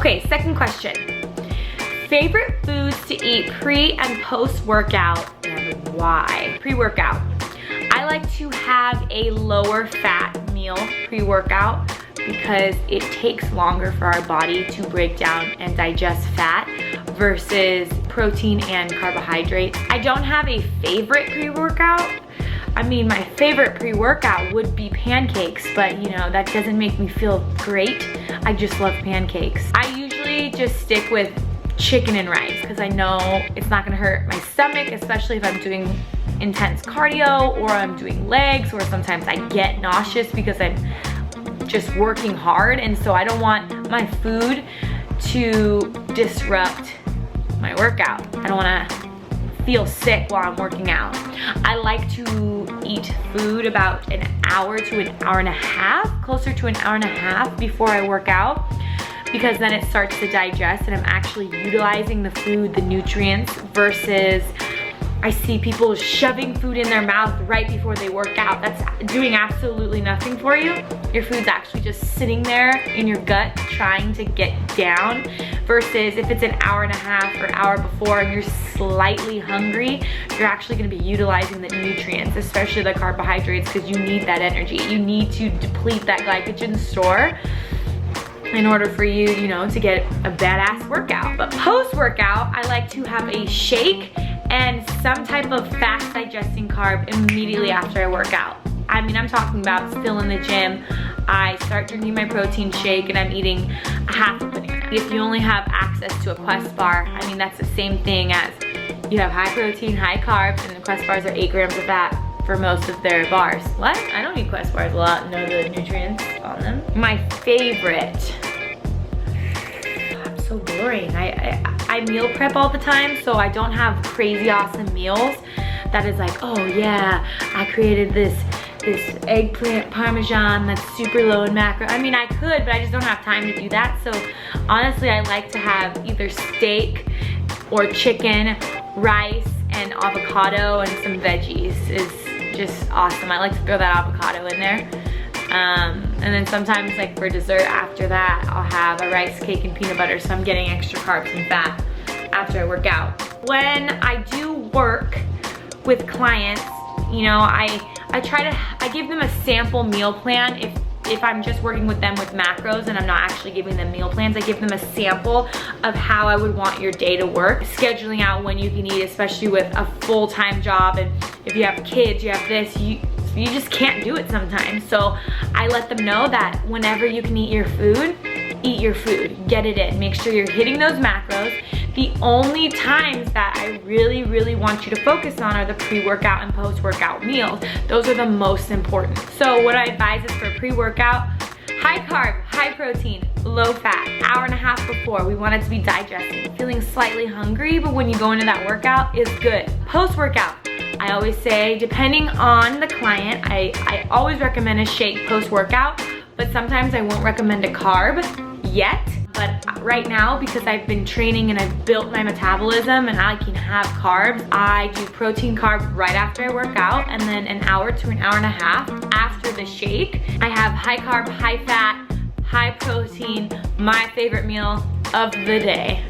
Okay, second question. Favorite foods to eat pre and post workout and why? Pre-workout. I like to have a lower fat meal pre-workout because it takes longer for our body to break down and digest fat versus protein and carbohydrates. I don't have a favorite pre-workout. I mean, my favorite pre-workout would be pancakes, but you know, that doesn't make me feel great. I just love pancakes. I usually just stick with chicken and rice because I know it's not gonna hurt my stomach, especially if I'm doing intense cardio or I'm doing legs, or sometimes I get nauseous because I'm just working hard, and so I don't want my food to disrupt my workout. I don't wanna feel sick while I'm working out. I like to eat food about an hour to an hour and a half, closer to an hour and a half before I work out, because then it starts to digest and I'm actually utilizing the food, the nutrients, versus I see people shoving food in their mouth right before they work out. That's doing absolutely nothing for you. Your food's actually just sitting there in your gut trying to get down, versus if it's an hour and a half or hour before and you're slightly hungry, you're actually gonna be utilizing the nutrients, especially the carbohydrates, because you need that energy. You need to deplete that glycogen store in order for you, you know, to get a badass workout. But post-workout, I like to have a shake and some type of fast digesting carb immediately after I work out. I mean, I'm talking about still in the gym, I start drinking my protein shake and I'm eating a half a banana. If you only have access to a Quest bar, I mean, that's the same thing as you have high protein, high carbs, and the Quest bars are 8 grams of fat for most of their bars. What? I don't eat Quest bars a lot, know the nutrients on them. My favorite, I'm so boring. I meal prep all the time, so I don't have crazy awesome meals that is like, oh yeah, I created this eggplant parmesan that's super low in macro. I mean, I could, but I just don't have time to do that. So honestly, I like to have either steak or chicken, rice, and avocado and some veggies is just awesome. I like to throw that avocado in there. And then sometimes, like for dessert after that, I'll have a rice cake and peanut butter, so I'm getting extra carbs and fat after I work out. When I do work with clients, you know, I give them a sample meal plan. If I'm just working with them with macros and I'm not actually giving them meal plans, I give them a sample of how I would want your day to work. Scheduling out when you can eat, especially with a full-time job, and if you have kids, you have this, you just can't do it sometimes. So I let them know that whenever you can eat your food, get it in. Make sure you're hitting those macros. The only times that I really, really want you to focus on are the pre-workout and post-workout meals. Those are the most important. So what I advise is for pre-workout, high carb, high protein, low fat, hour and a half before. We want it to be digesting. Feeling slightly hungry, but when you go into that workout, is good. Post-workout, I always say, depending on the client, I always recommend a shake post-workout, but sometimes I won't recommend a carb yet. But right now, because I've been training and I've built my metabolism and I can have carbs, I do protein carb right after I work out, and then an hour to an hour and a half after the shake, I have high carb, high fat, high protein, my favorite meal of the day.